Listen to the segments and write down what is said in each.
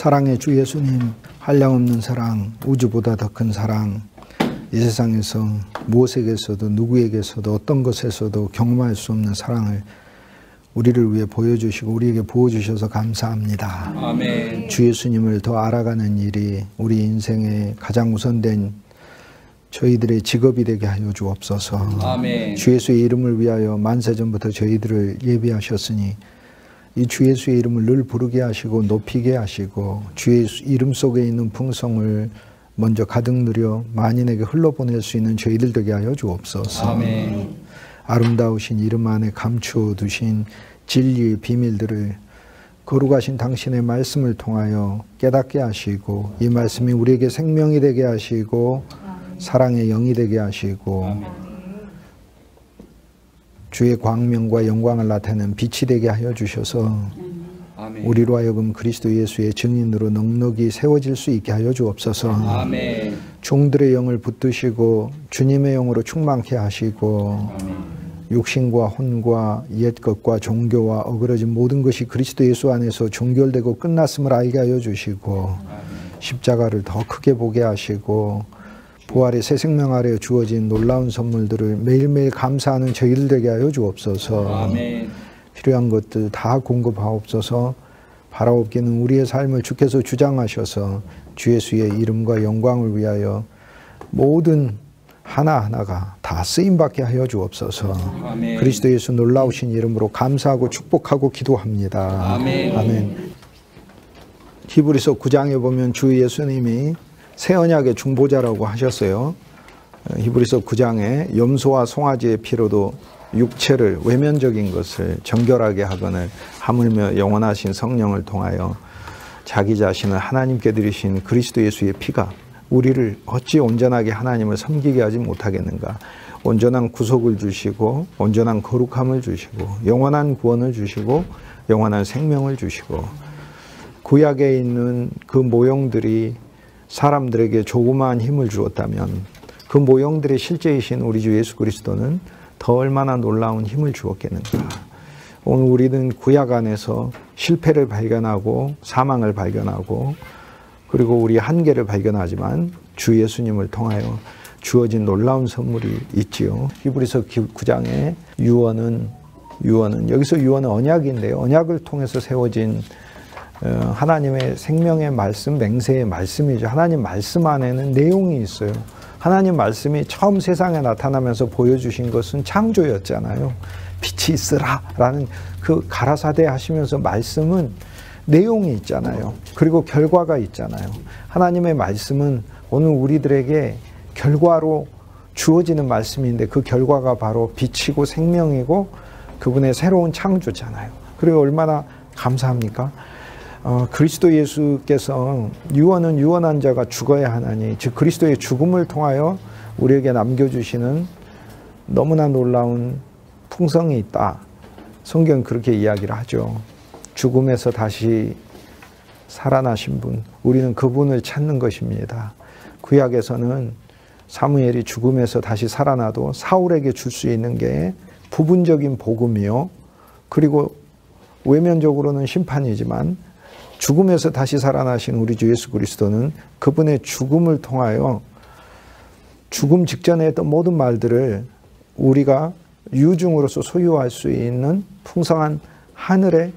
사랑의 주 예수님, 한량없는 사랑, 우주보다 더 큰 사랑, 이 세상에서 무엇에게서도 누구에게서도 어떤 것에서도 경험할 수 없는 사랑을 우리를 위해 보여주시고 우리에게 부어주셔서 감사합니다. 아멘. 주 예수님을 더 알아가는 일이 우리 인생의 가장 우선된 저희들의 직업이 되게 하여 주옵소서. 아멘. 주 예수의 이름을 위하여 만세전부터 저희들을 예비하셨으니 이 주 예수의 이름을 늘 부르게 하시고 높이게 하시고 주의 이름 속에 있는 풍성을 먼저 가득 누려 만인에게 흘러보낼 수 있는 저희들 되게 하여 주옵소서. 아멘. 아름다우신 이름 안에 감추어 두신 진리의 비밀들을 거룩하신 당신의 말씀을 통하여 깨닫게 하시고 이 말씀이 우리에게 생명이 되게 하시고 사랑의 영이 되게 하시고 주의 광명과 영광을 나타내는 빛이 되게 하여 주셔서 우리로 하여금 그리스도 예수의 증인으로 넉넉히 세워질 수 있게 하여 주옵소서. 아멘. 종들의 영을 붙드시고 주님의 영으로 충만케 하시고 육신과 혼과 옛것과 종교와 어그러진 모든 것이 그리스도 예수 안에서 종결되고 끝났음을 알게 하여 주시고 십자가를 더 크게 보게 하시고 부활의 새 생명 아래 주어진 놀라운 선물들을 매일매일 감사하는 저희들 되게 하여 주옵소서. 아멘. 필요한 것들 다 공급하옵소서. 바라옵기는 우리의 삶을 주께서 주장하셔서 주 예수의 이름과 영광을 위하여 모든 하나하나가 다 쓰임받게 하여 주옵소서. 아멘. 그리스도 예수 놀라우신 이름으로 감사하고 축복하고 기도합니다. 아멘. 아멘. 히브리서 9장에 보면 주 예수님이 새 언약의 중보자라고 하셨어요. 히브리서 9장에 염소와 송아지의 피로도 육체를 외면적인 것을 정결하게 하거늘 하물며 영원하신 성령을 통하여 자기 자신을 하나님께 드리신 그리스도 예수의 피가 우리를 어찌 온전하게 하나님을 섬기게 하지 못하겠는가. 온전한 구속을 주시고 온전한 거룩함을 주시고 영원한 구원을 주시고 영원한 생명을 주시고 구약에 있는 그 모형들이 사람들에게 조그마한 힘을 주었다면 그 모형들의 실제이신 우리 주 예수 그리스도는 더 얼마나 놀라운 힘을 주었겠는가. 오늘 우리는 구약 안에서 실패를 발견하고 사망을 발견하고 그리고 우리 한계를 발견하지만 주 예수님을 통하여 주어진 놀라운 선물이 있지요. 히브리서 9장에 유언은 여기서 유언은 언약인데요. 언약을 통해서 세워진 하나님의 생명의 말씀, 맹세의 말씀이죠. 하나님 말씀 안에는 내용이 있어요. 하나님 말씀이 처음 세상에 나타나면서 보여주신 것은 창조였잖아요. 빛이 있으라 라는 그 가라사대 하시면서 말씀은 내용이 있잖아요. 그리고 결과가 있잖아요. 하나님의 말씀은 오늘 우리들에게 결과로 주어지는 말씀인데 그 결과가 바로 빛이고 생명이고 그분의 새로운 창조잖아요. 그리고 얼마나 감사합니까? 그리스도 예수께서 유언은 유언한 자가 죽어야 하나니 즉 그리스도의 죽음을 통하여 우리에게 남겨주시는 너무나 놀라운 풍성이 있다. 성경은 그렇게 이야기를 하죠. 죽음에서 다시 살아나신 분, 우리는 그분을 찾는 것입니다. 구약에서는 사무엘이 죽음에서 다시 살아나도 사울에게 줄 수 있는 게 부분적인 복음이요. 그리고 외면적으로는 심판이지만 죽음에서 다시 살아나신 우리 주 예수 그리스도는 그분의 죽음을 통하여 죽음 직전에 했던 모든 말들을 우리가 유증으로서 소유할 수 있는 풍성한 하늘의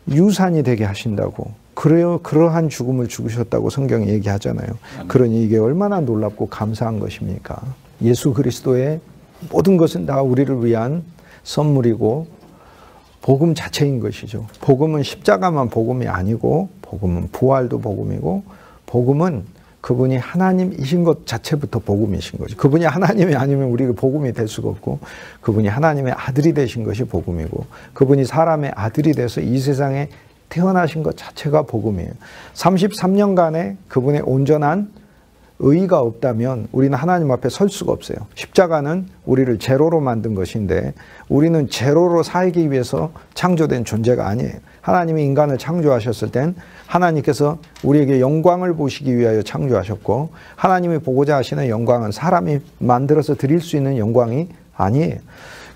유산이 되게 하신다고. 그래요, 그러한 죽음을 죽으셨다고 성경이 얘기하잖아요. 그러니 이게 얼마나 놀랍고 감사한 것입니까? 예수 그리스도의 모든 것은 다 우리를 위한 선물이고 복음 자체인 것이죠. 복음은 십자가만 복음이 아니고 복음은 부활도 복음이고 복음은 그분이 하나님이신 것 자체부터 복음이신 거죠. 그분이 하나님이 아니면 우리가 복음이 될 수가 없고 그분이 하나님의 아들이 되신 것이 복음이고 그분이 사람의 아들이 돼서 이 세상에 태어나신 것 자체가 복음이에요. 33년간의 그분의 온전한 의의가 없다면 우리는 하나님 앞에 설 수가 없어요. 십자가는 우리를 제로로 만든 것인데 우리는 제로로 살기 위해서 창조된 존재가 아니에요. 하나님이 인간을 창조하셨을 땐 하나님께서 우리에게 영광을 보시기 위하여 창조하셨고 하나님이 보고자 하시는 영광은 사람이 만들어서 드릴 수 있는 영광이 아니에요.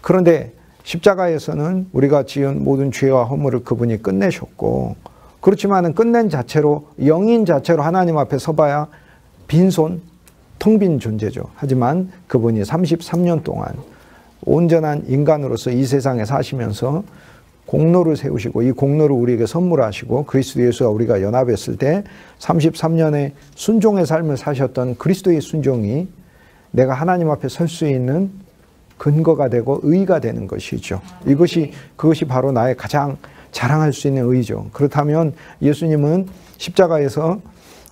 그런데 십자가에서는 우리가 지은 모든 죄와 허물을 그분이 끝내셨고 그렇지만은 끝낸 자체로, 영인 자체로 하나님 앞에 서봐야 빈손, 텅 빈 존재죠. 하지만 그분이 33년 동안 온전한 인간으로서 이 세상에 사시면서 공로를 세우시고, 이 공로를 우리에게 선물하시고, 그리스도 예수와 우리가 연합했을 때 33년의 순종의 삶을 사셨던 그리스도의 순종이 내가 하나님 앞에 설 수 있는 근거가 되고 의의가 되는 것이죠. 그것이 바로 나의 가장 자랑할 수 있는 의의죠. 그렇다면 예수님은 십자가에서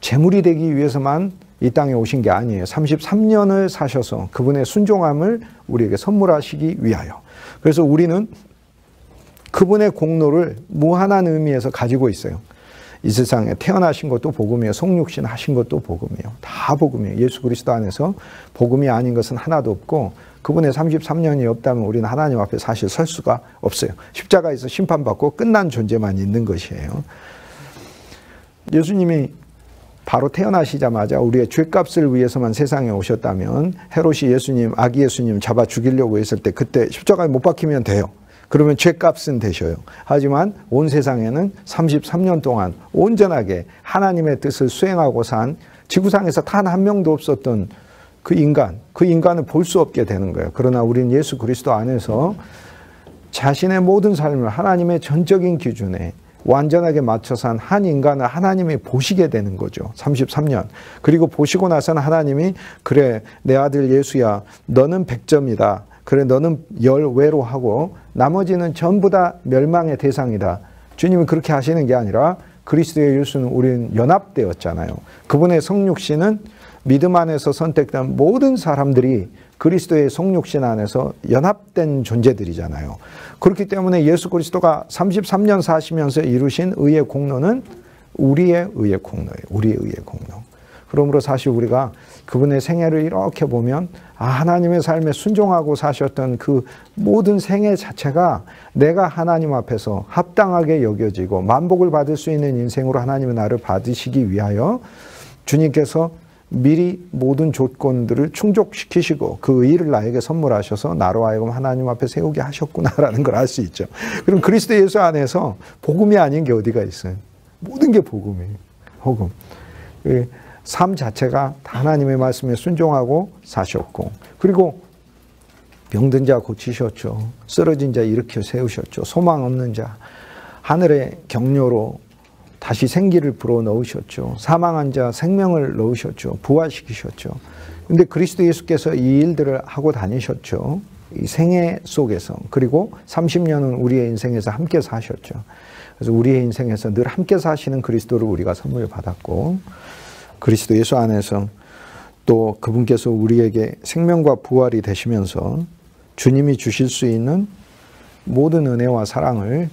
제물이 되기 위해서만 이 땅에 오신 게 아니에요. 33년을 사셔서 그분의 순종함을 우리에게 선물하시기 위하여. 그래서 우리는 그분의 공로를 무한한 의미에서 가지고 있어요. 이 세상에 태어나신 것도 복음이에요. 성육신 하신 것도 복음이에요. 다 복음이에요. 예수 그리스도 안에서 복음이 아닌 것은 하나도 없고, 그분의 33년이 없다면 우리는 하나님 앞에 사실 설 수가 없어요. 십자가에서 심판받고 끝난 존재만 있는 것이에요. 예수님이 바로 태어나시자마자 우리의 죄값을 위해서만 세상에 오셨다면, 헤롯이 예수님, 아기 예수님 잡아 죽이려고 했을 때 그때 십자가에 못 박히면 돼요. 그러면 죄값은 되셔요. 하지만 온 세상에는 33년 동안 온전하게 하나님의 뜻을 수행하고 산, 지구상에서 단 한 명도 없었던 그 인간을 볼 수 없게 되는 거예요. 그러나 우리는 예수 그리스도 안에서 자신의 모든 삶을 하나님의 전적인 기준에 완전하게 맞춰서 한 한 인간을 하나님이 보시게 되는 거죠. 33년. 그리고 보시고 나서는 하나님이, 그래, 내 아들 예수야, 너는 100점이다. 그래, 너는 열외로 하고 나머지는 전부 다 멸망의 대상이다. 주님은 그렇게 하시는 게 아니라, 그리스도의 예수는 우리는 연합되었잖아요. 그분의 성육신은 믿음 안에서 선택된 모든 사람들이 그리스도의 성육신 안에서 연합된 존재들이잖아요. 그렇기 때문에 예수 그리스도가 33년 사시면서 이루신 의의 공로는 우리의 의의 공로예요. 우리의 의의 공로. 그러므로 사실 우리가 그분의 생애를 이렇게 보면, 하나님의 삶에 순종하고 사셨던 그 모든 생애 자체가 내가 하나님 앞에서 합당하게 여겨지고 만복을 받을 수 있는 인생으로 하나님은 나를 받으시기 위하여 주님께서 미리 모든 조건들을 충족시키시고 그 의를 나에게 선물하셔서 나로 하여금 하나님 앞에 세우게 하셨구나라는 걸 알 수 있죠. 그럼 그리스도 예수 안에서 복음이 아닌 게 어디가 있어요? 모든 게 복음이에요. 복음. 삶 자체가 다 하나님의 말씀에 순종하고 사셨고, 그리고 병든 자 고치셨죠. 쓰러진 자 일으켜 세우셨죠. 소망 없는 자 하늘의 격려로 다시 생기를 불어넣으셨죠. 사망한 자 생명을 넣으셨죠. 부활시키셨죠. 근데 그리스도 예수께서 이 일들을 하고 다니셨죠. 이 생애 속에서. 그리고 30년은 우리의 인생에서 함께 사셨죠. 그래서 우리의 인생에서 늘 함께 사시는 그리스도를 우리가 선물 받았고, 그리스도 예수 안에서 또 그분께서 우리에게 생명과 부활이 되시면서 주님이 주실 수 있는 모든 은혜와 사랑을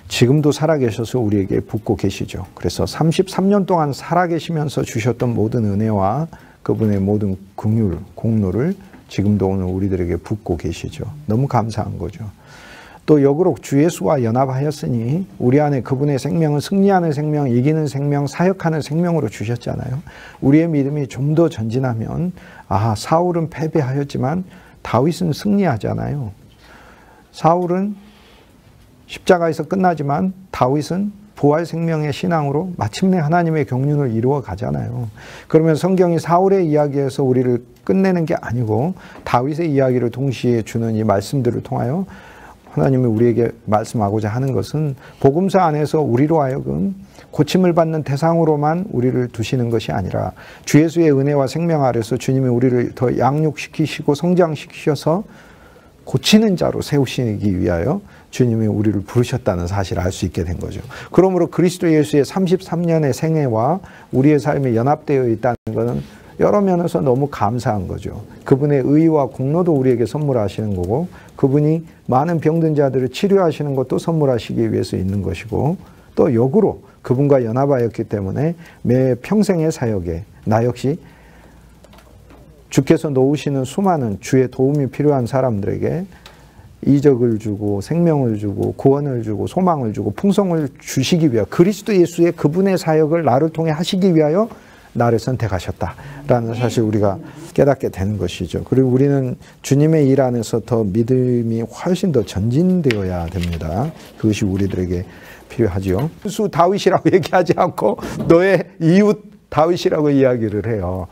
지금도 살아계셔서 우리에게 붓고 계시죠. 그래서 33년 동안 살아계시면서 주셨던 모든 은혜와 그분의 모든 긍휼, 공로를 지금도 오늘 우리들에게 붓고 계시죠. 너무 감사한 거죠. 또 역으로 주 예수와 연합하였으니 우리 안에 그분의 생명은 승리하는 생명, 이기는 생명, 사역하는 생명으로 주셨잖아요. 우리의 믿음이 좀 더 전진하면, 사울은 패배하였지만 다윗은 승리하잖아요. 사울은 십자가에서 끝나지만 다윗은 부활 생명의 신앙으로 마침내 하나님의 경륜을 이루어 가잖아요. 그러면 성경이 사울의 이야기에서 우리를 끝내는 게 아니고 다윗의 이야기를 동시에 주는 이 말씀들을 통하여 하나님이 우리에게 말씀하고자 하는 것은, 복음서 안에서 우리로 하여금 고침을 받는 대상으로만 우리를 두시는 것이 아니라 주 예수의 은혜와 생명 아래서 주님이 우리를 더 양육시키시고 성장시키셔서 고치는 자로 세우시기 위하여 주님이 우리를 부르셨다는 사실을 알 수 있게 된 거죠. 그러므로 그리스도 예수의 33년의 생애와 우리의 삶이 연합되어 있다는 것은 여러 면에서 너무 감사한 거죠. 그분의 의와 공로도 우리에게 선물하시는 거고, 그분이 많은 병든 자들을 치료하시는 것도 선물하시기 위해서 있는 것이고, 또 역으로 그분과 연합하였기 때문에 매 평생의 사역에 나 역시 주께서 놓으시는 수많은 주의 도움이 필요한 사람들에게 이적을 주고 생명을 주고 구원을 주고 소망을 주고 풍성을 주시기 위하여, 그리스도 예수의 그분의 사역을 나를 통해 하시기 위하여 나를 선택하셨다라는 사실 우리가 깨닫게 되는 것이죠. 그리고 우리는 주님의 일 안에서 더 믿음이 훨씬 더 전진되어야 됩니다. 그것이 우리들에게 필요하죠. 수 다윗이라고 얘기하지 않고 너의 이웃 다윗이라고 이야기를 해요.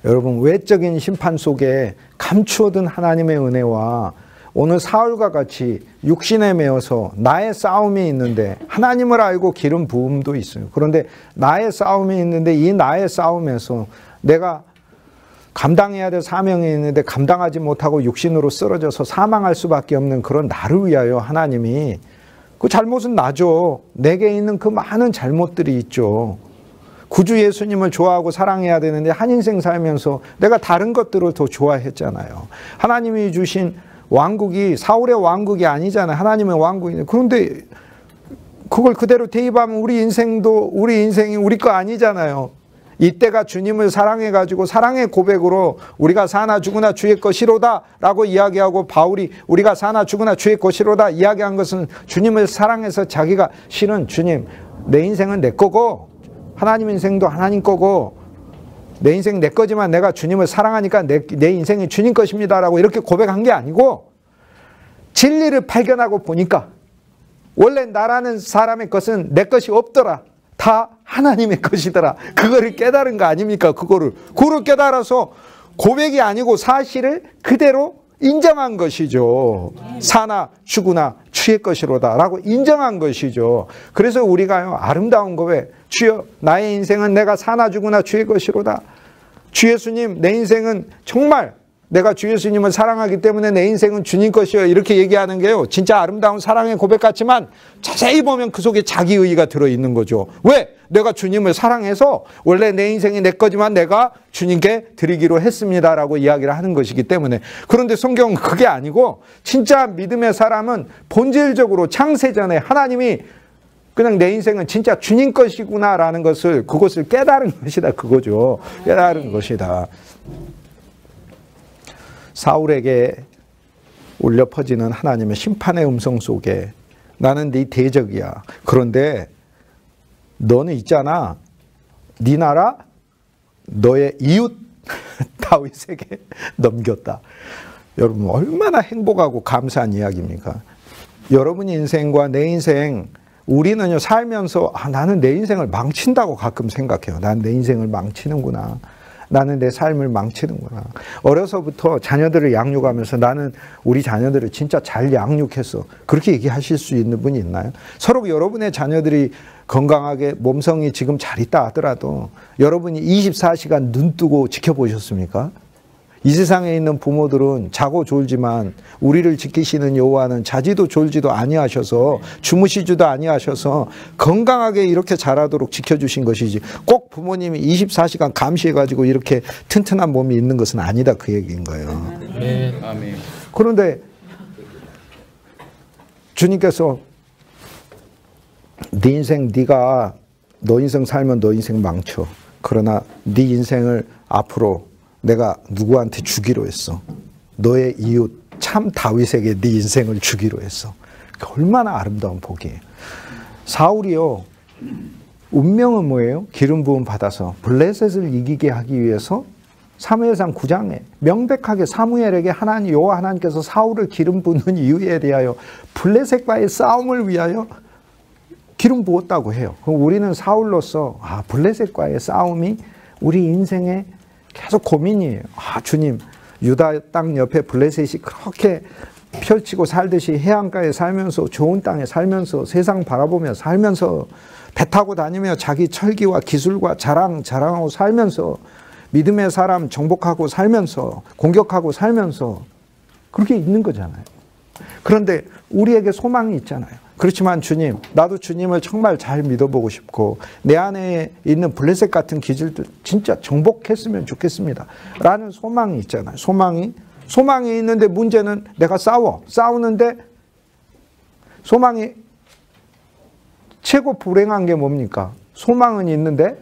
여러분, 외적인 심판 속에 감추어둔 하나님의 은혜와 오늘 사울과 같이 육신에 매여서 나의 싸움이 있는데, 하나님을 알고 기름 부음도 있어요. 그런데 나의 싸움이 있는데 이 나의 싸움에서 내가 감당해야 될 사명이 있는데 감당하지 못하고 육신으로 쓰러져서 사망할 수밖에 없는 그런 나를 위하여 하나님이, 그 잘못은 나죠. 내게 있는 그 많은 잘못들이 있죠. 구주 예수님을 좋아하고 사랑해야 되는데 한 인생 살면서 내가 다른 것들을 더 좋아했잖아요. 하나님이 주신 왕국이 사울의 왕국이 아니잖아요. 하나님의 왕국이네. 그런데 그걸 그대로 대입하면 우리 인생이 우리 거 아니잖아요. 이때가 주님을 사랑해가지고 사랑의 고백으로 우리가 사나 죽으나 주의 것이로다 라고 이야기하고, 바울이 우리가 사나 죽으나 주의 것이로다 이야기한 것은 주님을 사랑해서 자기가 실은 주님, 내 인생은 내 거고 하나님 인생도 하나님 거고 내 인생 내 거지만 내가 주님을 사랑하니까 내 인생이 주님 것입니다 라고 이렇게 고백한 게 아니고, 진리를 발견하고 보니까 원래 나라는 사람의 것은 내 것이 없더라. 다 하나님의 것이더라. 그거를 깨달은 거 아닙니까? 그거를 깨달아서 고백이 아니고 사실을 그대로 인정한 것이죠. 사나 죽으나 주의 것이로다 라고 인정한 것이죠. 그래서 우리가요, 아름다운 고백, 주여 나의 인생은 내가 사나 죽으나 주의 것이로다. 주 예수님, 내 인생은 정말 내가 주 예수님을 사랑하기 때문에 내 인생은 주님 것이요, 이렇게 얘기하는 게요, 진짜 아름다운 사랑의 고백 같지만 자세히 보면 그 속에 자기의의가 들어있는 거죠. 왜? 내가 주님을 사랑해서 원래 내 인생이 내 거지만 내가 주님께 드리기로 했습니다 라고 이야기를 하는 것이기 때문에. 그런데 성경은 그게 아니고, 진짜 믿음의 사람은 본질적으로 창세전에 하나님이 그냥 내 인생은 진짜 주님 것이구나 라는 것을, 그것을 깨달은 것이다, 그거죠. 깨달은 것이다. 사울에게 울려 퍼지는 하나님의 심판의 음성 속에 나는 네 대적이야. 그런데 너는 있잖아, 네 나라 너의 이웃 다윗에게 넘겼다. 여러분, 얼마나 행복하고 감사한 이야기입니까? 여러분 인생과 내 인생, 우리는요 살면서 나는 내 인생을 망친다고 가끔 생각해요. 난 내 인생을 망치는구나. 나는 내 삶을 망치는구나. 어려서부터 자녀들을 양육하면서 나는 우리 자녀들을 진짜 잘 양육했어, 그렇게 얘기하실 수 있는 분이 있나요? 서로 여러분의 자녀들이 건강하게 몸성이 지금 잘 있다 하더라도 여러분이 24시간 눈 뜨고 지켜보셨습니까? 이 세상에 있는 부모들은 자고 졸지만 우리를 지키시는 여호와는 자지도 졸지도 아니하셔서 주무시지도 아니하셔서 건강하게 이렇게 자라도록 지켜주신 것이지, 꼭 부모님이 24시간 감시해가지고 이렇게 튼튼한 몸이 있는 것은 아니다, 그 얘기인 거예요. 아멘. 그런데 주님께서 네 인생, 네가 너 인생 살면 너 인생 망쳐. 그러나 네 인생을 앞으로 내가 누구한테 주기로 했어. 너의 이웃 참 다윗에게 네 인생을 주기로 했어. 얼마나 아름다운 복이에요. 사울이요, 운명은 뭐예요? 기름 부음 받아서 블레셋을 이기게 하기 위해서 사무엘상 9장에 명백하게 사무엘에게 여호와 하나님께서 사울을 기름 붓는 이유에 대하여 블레셋과의 싸움을 위하여 기름 부었다고 해요. 그럼 우리는 사울로서 블레셋과의 싸움이 우리 인생의 계속 고민이에요. 주님, 유다 땅 옆에 블레셋이 그렇게 펼치고 살듯이 해안가에 살면서 좋은 땅에 살면서 세상 바라보며 살면서 배 타고 다니며 자기 철기와 기술과 자랑하고 살면서 믿음의 사람 정복하고 살면서 공격하고 살면서 그렇게 있는 거잖아요. 그런데 우리에게 소망이 있잖아요. 그렇지만 주님, 나도 주님을 정말 잘 믿어보고 싶고 내 안에 있는 블레셋 같은 기질들 진짜 정복했으면 좋겠습니다 라는 소망이 있잖아요. 소망이 있는데 문제는 내가 싸우는데 소망이 최고 불행한 게 뭡니까? 소망은 있는데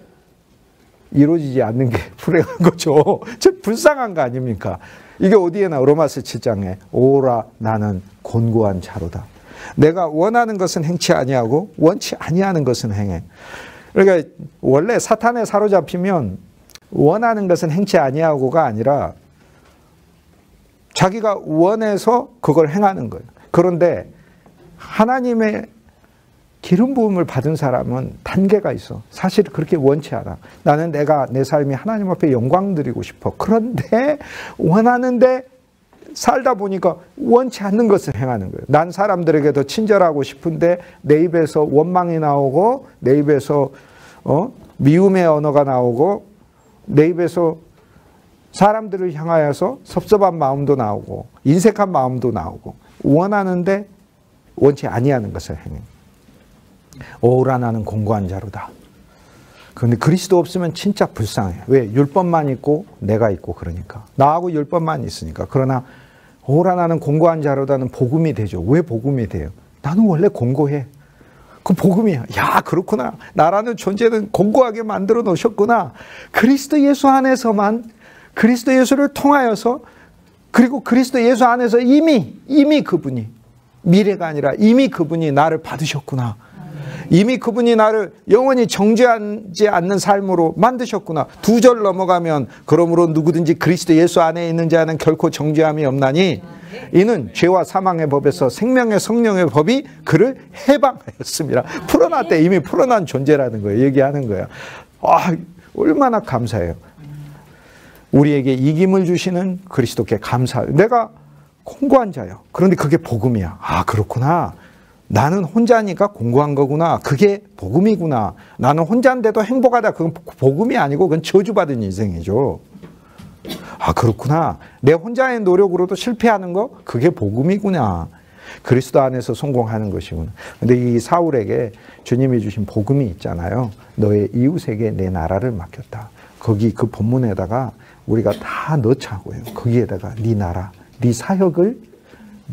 이루어지지 않는 게 불행한 거죠. 참 불쌍한 거 아닙니까? 이게 어디에 나와? 로마서 7장에 오라 나는 곤고한 자로다. 내가 원하는 것은 행치 아니하고 원치 아니하는 것은 행해. 그러니까 원래 사탄에 사로잡히면 원하는 것은 행치 아니하고가 아니라 자기가 원해서 그걸 행하는 거예요. 그런데 하나님의 기름 부음을 받은 사람은 단계가 있어. 사실 그렇게 원치 않아. 나는 내 삶이 하나님 앞에 영광 드리고 싶어. 그런데 원하는데 살다 보니까 원치 않는 것을 행하는 거예요. 난 사람들에게 더 친절하고 싶은데 내 입에서 원망이 나오고 내 입에서 미움의 언어가 나오고 내 입에서 사람들을 향하여서 섭섭한 마음도 나오고 인색한 마음도 나오고 원하는데 원치 아니하는 것을 행해. 오라 나는 공고한 자로다. 그런데 그리스도 없으면 진짜 불쌍해. 왜? 율법만 있고 내가 있고 그러니까. 나하고 율법만 있으니까. 그러나 오라 나는 공고한 자로다는 복음이 되죠. 왜 복음이 돼요? 나는 원래 공고해. 그 복음이야. 야, 그렇구나. 나라는 존재는 공고하게 만들어 놓으셨구나. 그리스도 예수 안에서만, 그리스도 예수를 통하여서, 그리고 그리스도 예수 안에서 이미 그분이, 미래가 아니라 이미 그분이 나를 받으셨구나. 이미 그분이 나를 영원히 정죄하지 않는 삶으로 만드셨구나. 2절 넘어가면 그러므로 누구든지 그리스도 예수 안에 있는 자는 결코 정죄함이 없나니 이는 죄와 사망의 법에서 생명의 성령의 법이 그를 해방하였습니다. 풀어놨대. 이미 풀어난 존재라는 거예요. 얘기하는 거예요. 아, 얼마나 감사해요. 우리에게 이김을 주시는 그리스도께 감사해요. 내가 공고한 자요. 그런데 그게 복음이야. 아, 그렇구나. 나는 혼자니까 공고한 거구나. 그게 복음이구나. 나는 혼자인데도 행복하다. 그건 복음이 아니고 그건 저주받은 인생이죠. 아, 그렇구나. 내 혼자의 노력으로도 실패하는 거? 그게 복음이구나. 그리스도 안에서 성공하는 것이구나. 근데 이 사울에게 주님이 주신 복음이 있잖아요. 너의 이웃에게 내 나라를 맡겼다. 거기 그 본문에다가 우리가 다 넣자고요. 거기에다가 네 나라, 네 사역을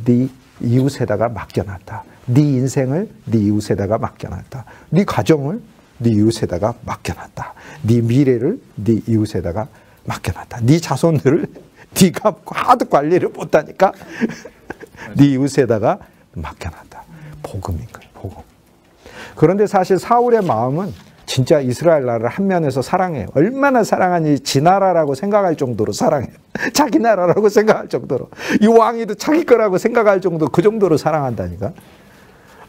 네 이웃에다가 맡겨놨다. 네 인생을 네 이웃에다가 맡겨놨다. 네 가정을 네 이웃에다가 맡겨놨다. 네 미래를 네 이웃에다가 맡겨놨다. 네 자손들을 네가 하도 관리를 못하니까 네 이웃에다가 맡겨놨다. 복음인 거예요. 복음. 그런데 사실 사울의 마음은 진짜 이스라엘 나라를 한 면에서 사랑해요. 얼마나 사랑하니 지 나라라고 생각할 정도로 사랑해요. 자기 나라라고 생각할 정도로. 이 왕이도 자기 거라고 생각할 정도, 그 정도로 사랑한다니까.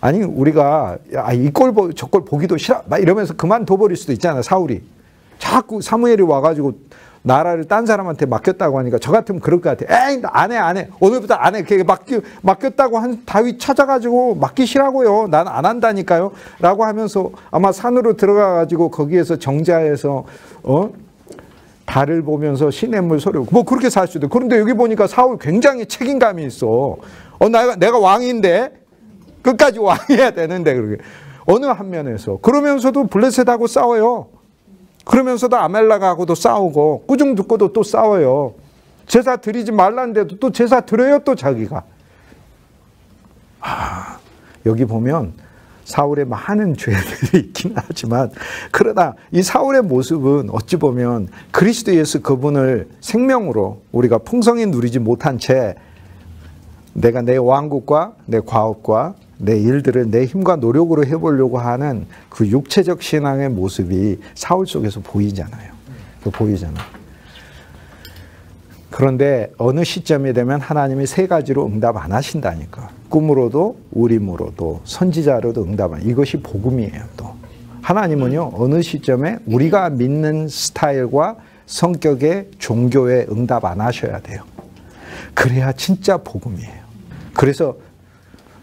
아니 우리가 이 꼴 저 꼴 보기도 싫어 막 이러면서 그만둬버릴 수도 있잖아요. 사울이 자꾸 사무엘이 와가지고 나라를 딴 사람한테 맡겼다고 하니까 저 같으면 그럴 것 같아. 에이 안 해 오늘부터 안 해. 맡겼다고 한 다윗 찾아가지고 맡기시라고요. 난 안 한다니까요 라고 하면서 아마 산으로 들어가가지고 거기에서 정자에서 달을 보면서 시냇물 소리고 뭐 그렇게 살 수도. 그런데 여기 보니까 사울 굉장히 책임감이 있어. 내가 왕인데 끝까지 왕해야 되는데 그렇게 어느 한 면에서 그러면서도 블레셋하고 싸워요. 그러면서도 아멜렉하고도 싸우고 꾸중 듣고도 또 싸워요. 제사 드리지 말라는데도 또 제사 드려요. 또 자기가. 여기 보면 사울의 많은 죄들이 있긴 하지만 그러나 이 사울의 모습은 어찌 보면 그리스도 예수 그분을 생명으로 우리가 풍성히 누리지 못한 채 내가 내 왕국과 내 과업과 내 일들을 내 힘과 노력으로 해보려고 하는 그 육체적 신앙의 모습이 사울 속에서 보이잖아요. 보이잖아요. 그런데 어느 시점이 되면 하나님이 3가지로 응답 안 하신다니까. 꿈으로도 우림으로도 선지자로도 응답 안. 이것이 복음이에요. 또 하나님은요 어느 시점에 우리가 믿는 스타일과 성격의 종교에 응답 안 하셔야 돼요. 그래야 진짜 복음이에요. 그래서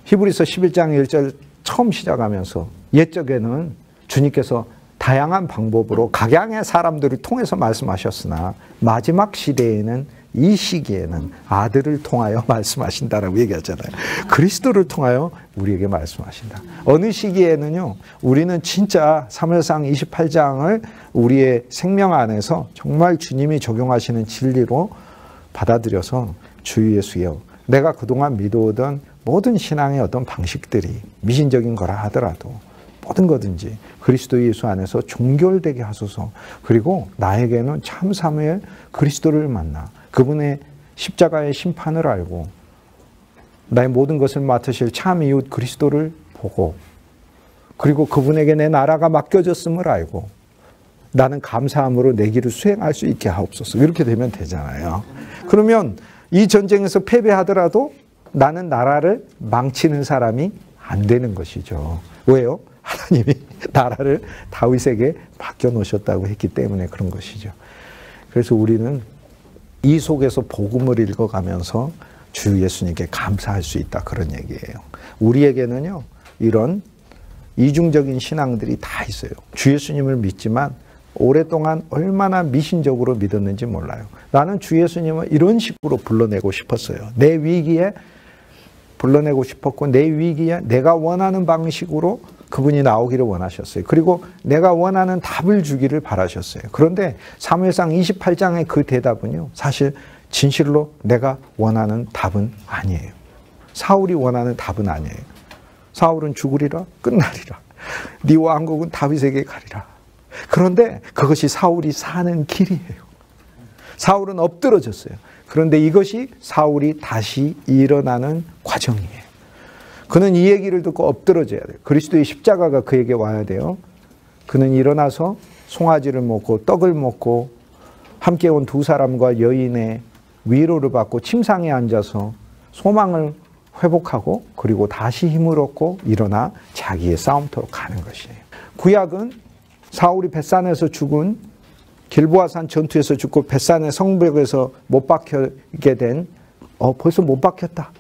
히브리서 11장 1절 처음 시작하면서 옛적에는 주님께서 다양한 방법으로 각양의 사람들을 통해서 말씀하셨으나 마지막 시대에는 이 시기에는 아들을 통하여 말씀하신다라고 얘기하잖아요. 그리스도를 통하여 우리에게 말씀하신다. 어느 시기에는요 우리는 진짜 사무엘상 28장을 우리의 생명 안에서 정말 주님이 적용하시는 진리로 받아들여서 주 예수여 내가 그동안 믿어오던 모든 신앙의 어떤 방식들이 미신적인 거라 하더라도 모든 거든지 그리스도 예수 안에서 종결되게 하소서. 그리고 나에게는 참 사무엘 그리스도를 만나 그분의 십자가의 심판을 알고 나의 모든 것을 맡으실 참 이웃 그리스도를 보고 그리고 그분에게 내 나라가 맡겨졌음을 알고 나는 감사함으로 내 길을 수행할 수 있게 하옵소서. 이렇게 되면 되잖아요. 그러면 이 전쟁에서 패배하더라도 나는 나라를 망치는 사람이 안 되는 것이죠. 왜요? 하나님이 나라를 다윗에게 맡겨놓으셨다고 했기 때문에 그런 것이죠. 그래서 우리는 이 속에서 복음을 읽어가면서 주 예수님께 감사할 수 있다, 그런 얘기예요. 우리에게는요, 이런 이중적인 신앙들이 다 있어요. 주 예수님을 믿지만 오랫동안 얼마나 미신적으로 믿었는지 몰라요. 나는 주 예수님을 이런 식으로 불러내고 싶었어요. 내 위기에 불러내고 싶었고, 내 위기에 내가 원하는 방식으로 그분이 나오기를 원하셨어요. 그리고 내가 원하는 답을 주기를 바라셨어요. 그런데 사무엘상 28장의 그 대답은요, 사실 진실로 내가 원하는 답은 아니에요. 사울이 원하는 답은 아니에요. 사울은 죽으리라, 끝나리라. 네 왕국은 다윗에게 가리라. 그런데 그것이 사울이 사는 길이에요. 사울은 엎드러졌어요. 그런데 이것이 사울이 다시 일어나는 과정이에요. 그는 이 얘기를 듣고 엎드러져야 돼요. 그리스도의 십자가가 그에게 와야 돼요. 그는 일어나서 송아지를 먹고 떡을 먹고 함께 온 두 사람과 여인의 위로를 받고 침상에 앉아서 소망을 회복하고, 그리고 다시 힘을 얻고 일어나 자기의 싸움터로 가는 것이에요. 구약은 사울이 벳산에서 죽은, 길보아산 전투에서 죽고 벳산의 성벽에서 못 박히게 된, 벌써 못 박혔다.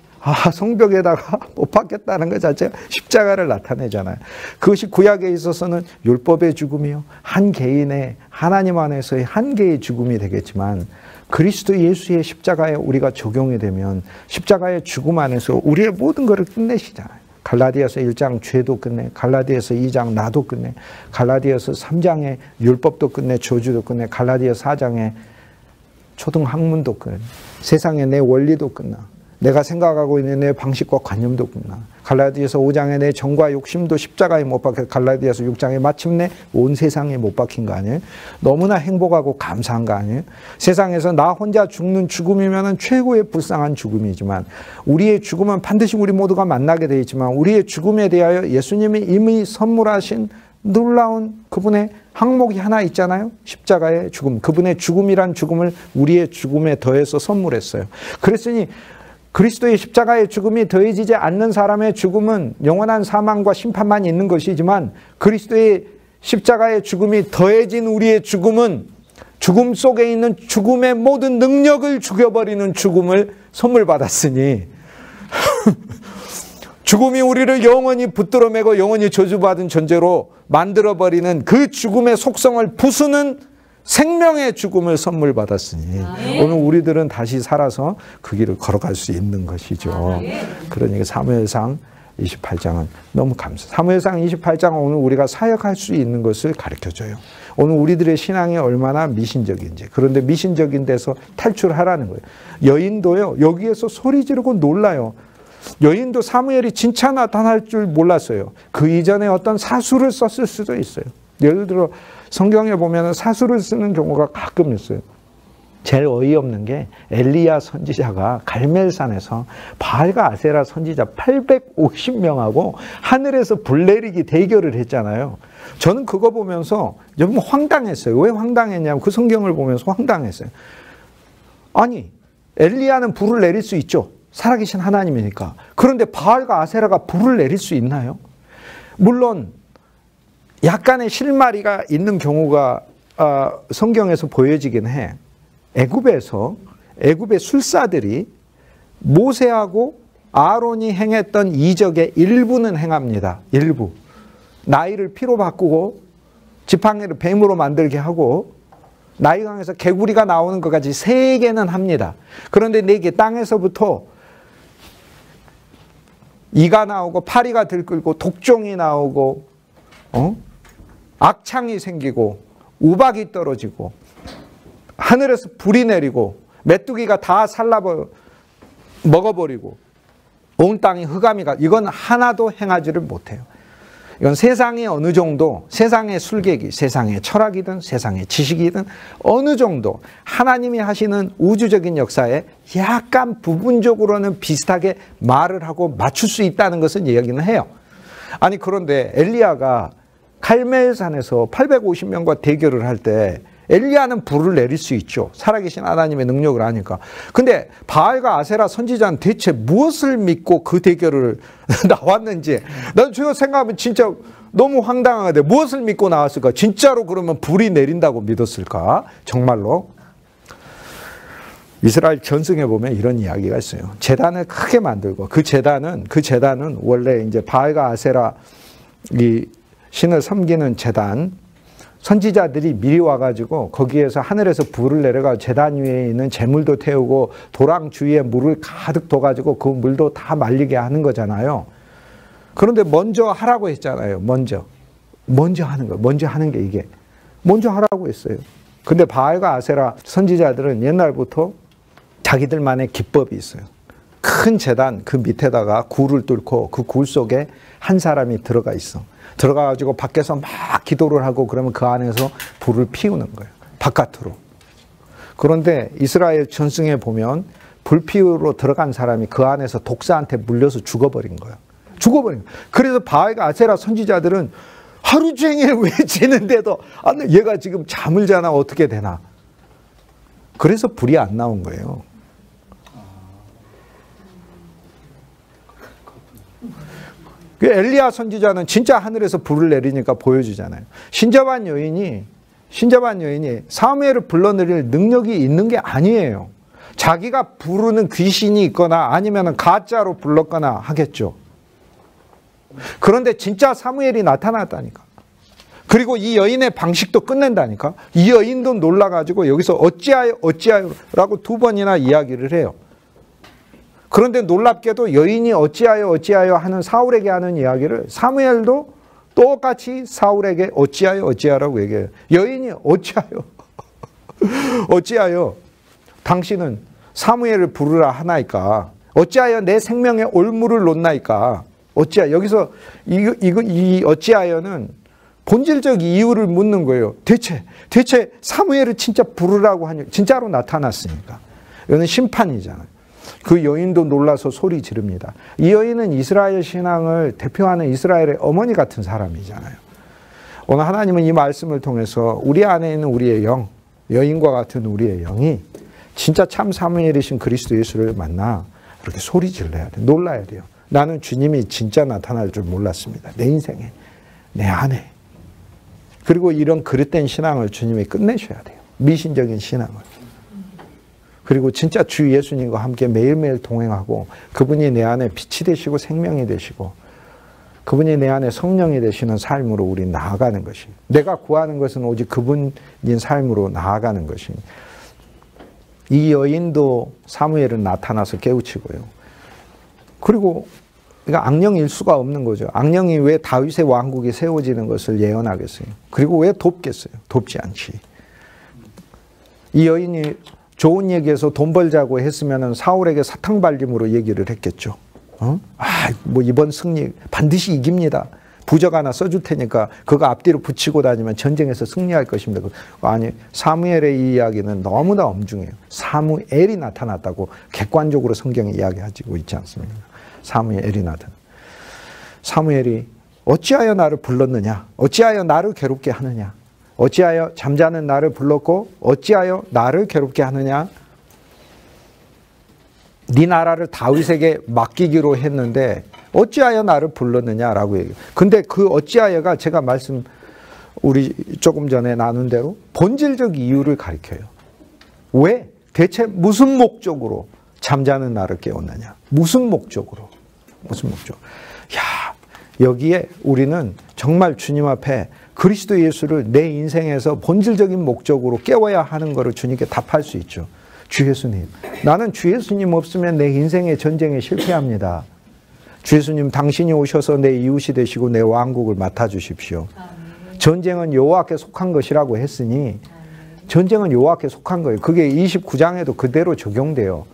성벽에다가 못 박혔다는 것 자체가 십자가를 나타내잖아요. 그것이 구약에 있어서는 율법의 죽음이요, 한 개인의 하나님 안에서의 한 개의 죽음이 되겠지만, 그리스도 예수의 십자가에 우리가 적용이 되면 십자가의 죽음 안에서 우리의 모든 것을 끝내시잖아요. 갈라디아서 1장 죄도 끝내, 갈라디아서 2장 나도 끝내, 갈라디아서 3장의 율법도 끝내, 저주도 끝내, 갈라디아서 4장의 초등학문도 끝내, 세상의 내 원리도 끝나, 내가 생각하고 있는 내 방식과 관념도 끝나, 갈라디아서 5장의 내 정과 욕심도 십자가에 못 박혀, 갈라디아서 6장에 마침내 온 세상에 못 박힌 거 아니에요? 너무나 행복하고 감사한 거 아니에요? 세상에서 나 혼자 죽는 죽음이면 최고의 불쌍한 죽음이지만, 우리의 죽음은 반드시 우리 모두가 만나게 되어 있지만, 우리의 죽음에 대하여 예수님이 이미 선물하신 놀라운 그분의 항목이 하나 있잖아요. 십자가의 죽음. 그분의 죽음이란 죽음을 우리의 죽음에 더해서 선물했어요. 그랬으니 그리스도의 십자가의 죽음이 더해지지 않는 사람의 죽음은 영원한 사망과 심판만 있는 것이지만, 그리스도의 십자가의 죽음이 더해진 우리의 죽음은 죽음 속에 있는 죽음의 모든 능력을 죽여버리는 죽음을 선물 받았으니 죽음이 우리를 영원히 붙들어 매고 영원히 저주받은 존재로 만들어버리는 그 죽음의 속성을 부수는 생명의 죽음을 선물 받았으니 오늘 우리들은 다시 살아서 그 길을 걸어갈 수 있는 것이죠. 그러니까 사무엘상 28장은 너무 감사해요. 사무엘상 28장은 오늘 우리가 사역할 수 있는 것을 가르쳐줘요. 오늘 우리들의 신앙이 얼마나 미신적인지. 그런데 미신적인 데서 탈출하라는 거예요. 여인도요, 여기에서 소리 지르고 놀라요. 여인도 사무엘이 진짜 나타날 줄 몰랐어요. 그 이전에 어떤 사수를 썼을 수도 있어요. 예를 들어 성경에 보면 사수를 쓰는 경우가 가끔 있어요. 제일 어이없는 게 엘리야 선지자가 갈멜산에서 바알과 아세라 선지자 850명하고 하늘에서 불 내리기 대결을 했잖아요. 저는 그거 보면서 좀 황당했어요. 왜 황당했냐면 그 성경을 보면서 황당했어요. 아니, 엘리야는 불을 내릴 수 있죠. 살아계신 하나님이니까. 그런데 바알과 아세라가 불을 내릴 수 있나요? 물론 약간의 실마리가 있는 경우가 성경에서 보여지긴 해. 애굽의 술사들이 모세하고 아론이 행했던 이적의 일부는 행합니다. 일부. 나일을 피로 바꾸고 지팡이를 뱀으로 만들게 하고 나일강에서 개구리가 나오는 것까지 3개는 합니다. 그런데 4개 땅에서부터 이가 나오고 파리가 들끓고 독종이 나오고 악창이 생기고 우박이 떨어지고 하늘에서 불이 내리고 메뚜기가 다 먹어버리고 온 땅이 흑암이 가, 이건 하나도 행하지를 못해요. 이건 세상이 어느 정도, 세상의 술객이, 세상의 철학이든 세상의 지식이든 어느 정도 하나님이 하시는 우주적인 역사에 약간 부분적으로는 비슷하게 말을 하고 맞출 수 있다는 것은 이야기는 해요. 아니 그런데 엘리야가 갈멜산에서 850명과 대결을 할 때 엘리야는 불을 내릴 수 있죠. 살아계신 하나님의 능력을 아니까. 근데 바알과 아세라 선지자는 대체 무엇을 믿고 그 대결을 나왔는지 난 제가 생각하면 진짜 너무 황당하게 무엇을 믿고 나왔을까? 진짜로 그러면 불이 내린다고 믿었을까? 정말로? 이스라엘 전승에 보면 이런 이야기가 있어요. 제단을 크게 만들고 그 제단은 원래 이제 바알과 아세라 이 신을 섬기는 제단, 선지자들이 미리 와가지고 거기에서 하늘에서 불을 내려가 제단 위에 있는 재물도 태우고 도랑 주위에 물을 가득 둬가지고 그 물도 다 말리게 하는 거잖아요. 그런데 먼저 하라고 했잖아요. 먼저 하는 거. 먼저 하는 게 이게. 먼저 하라고 했어요. 근데 바알과 아세라 선지자들은 옛날부터 자기들만의 기법이 있어요. 큰 제단 그 밑에다가 굴을 뚫고 그 굴 속에 한 사람이 들어가 있어. 들어가가지고 밖에서 막 기도를 하고 그러면 그 안에서 불을 피우는 거예요. 바깥으로. 그런데 이스라엘 전승에 보면 불 피우러 들어간 사람이 그 안에서 독사한테 물려서 죽어버린 거예요. 죽어버린 거예요. 그래서 바알과 아세라 선지자들은 하루 종일 외치는데도 얘가 지금 잠을 자나 어떻게 되나. 그래서 불이 안 나온 거예요. 엘리야 선지자는 진짜 하늘에서 불을 내리니까 보여주잖아요. 신접한 여인이 사무엘을 불러내릴 능력이 있는 게 아니에요. 자기가 부르는 귀신이 있거나 아니면 가짜로 불렀거나 하겠죠. 그런데 진짜 사무엘이 나타났다니까. 그리고 이 여인의 방식도 끝낸다니까. 이 여인도 놀라가지고 여기서 어찌하여 라고 2번이나 이야기를 해요. 그런데 놀랍게도 여인이 어찌하여 하는 사울에게 하는 이야기를 사무엘도 똑같이 사울에게 어찌하라고 얘기해요. 여인이 어찌하여 당신은 사무엘을 부르라 하나이까. 어찌하여 내 생명에 올무를 놓나이까. 여기서 이 어찌하여는 본질적 이유를 묻는 거예요. 대체 사무엘을 진짜 부르라고 하니 진짜로 나타났으니까. 이거는 심판이잖아요. 그 여인도 놀라서 소리 지릅니다. 이 여인은 이스라엘 신앙을 대표하는 이스라엘의 어머니 같은 사람이잖아요. 오늘 하나님은 이 말씀을 통해서 우리 안에 있는 우리의 영, 여인과 같은 우리의 영이 진짜 참 사무엘이신 그리스도 예수를 만나 이렇게 소리 질러야 돼. 놀라야 돼요. 나는 주님이 진짜 나타날 줄 몰랐습니다. 내 인생에, 내 안에. 그리고 이런 그릇된 신앙을 주님이 끝내셔야 돼요. 미신적인 신앙을. 그리고 진짜 주 예수님과 함께 매일매일 동행하고 그분이 내 안에 빛이 되시고 생명이 되시고 그분이 내 안에 성령이 되시는 삶으로 우리 나아가는 것이. 내가 구하는 것은 오직 그분인 삶으로 나아가는 것이. 이 여인도 사무엘은 나타나서 깨우치고요. 그리고 악령일 수가 없는 거죠. 악령이 왜 다윗의 왕국이 세워지는 것을 예언하겠어요. 그리고 왜 돕겠어요. 돕지 않지. 이 여인이 좋은 얘기해서 돈 벌자고 했으면 사울에게 사탕 발림으로 얘기를 했겠죠. 뭐 이번 승리 반드시 이깁니다. 부적 하나 써줄 테니까 그거 앞뒤로 붙이고 다니면 전쟁에서 승리할 것입니다. 아니, 사무엘의 이 이야기는 너무나 엄중해요. 사무엘이 나타났다고 객관적으로 성경이 이야기하고 있지 않습니까? 사무엘이 나타나. 사무엘이 어찌하여 나를 불렀느냐? 어찌하여 나를 괴롭게 하느냐? 어찌하여 잠자는 나를 불렀고 어찌하여 나를 괴롭게 하느냐? 네 나라를 다윗에게 맡기기로 했는데 어찌하여 나를 불렀느냐라고 얘기해요. 근데 그 어찌하여가 제가 우리 조금 전에 나눈 대로 본질적 이유를 가리켜요. 왜? 대체 무슨 목적으로 잠자는 나를 깨웠느냐? 무슨 목적으로? 야, 여기에 우리는 정말 주님 앞에 그리스도 예수를 내 인생에서 본질적인 목적으로 깨워야 하는 것을 주님께 답할 수 있죠. 주 예수님, 나는 주 예수님 없으면 내 인생의 전쟁에 실패합니다. 주 예수님, 당신이 오셔서 내 이웃이 되시고 내 왕국을 맡아주십시오. 전쟁은 여호와께 속한 것이라고 했으니 전쟁은 여호와께 속한 거예요. 그게 29장에도 그대로 적용돼요.